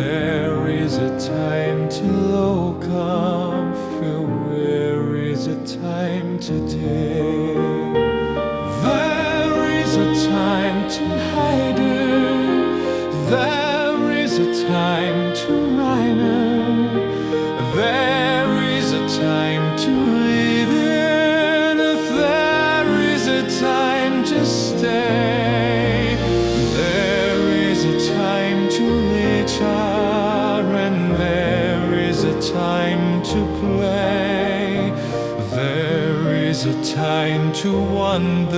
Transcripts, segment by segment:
There is a time to look up, there is a time today. There is a time to hide it, there is a time to rhyme. There is a time to live in, there is a time to stay. There is a time to litter, and there is a time to play. There is a time to wonder,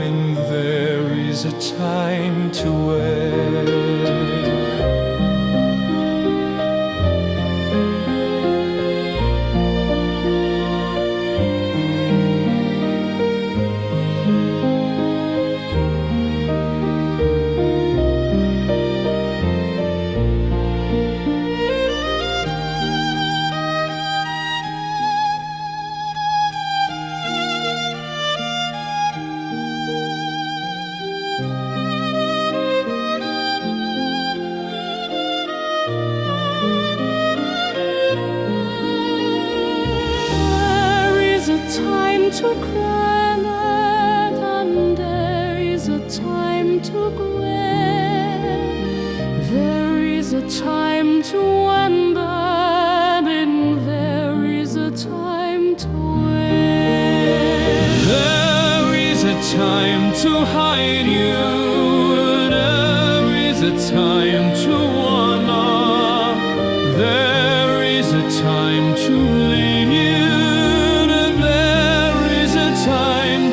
and there is a time to wait. Time to cry, and there is a time to grin. There is a time to wonder, and there is a time to win. There is a time to hide you, there is a time to wonder. There is a time to leave you,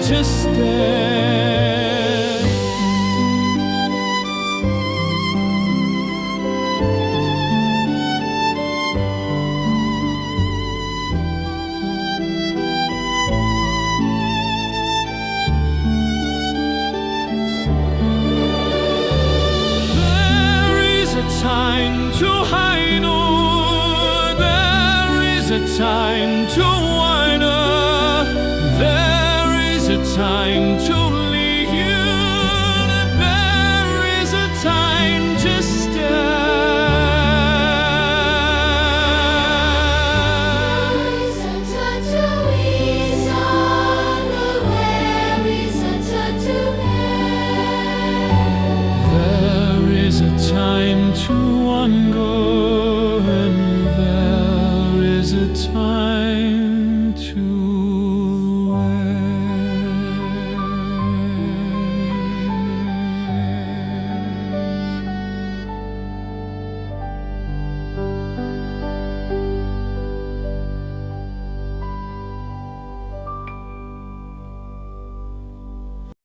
to stay. There is a time to hide, oh, there is a time to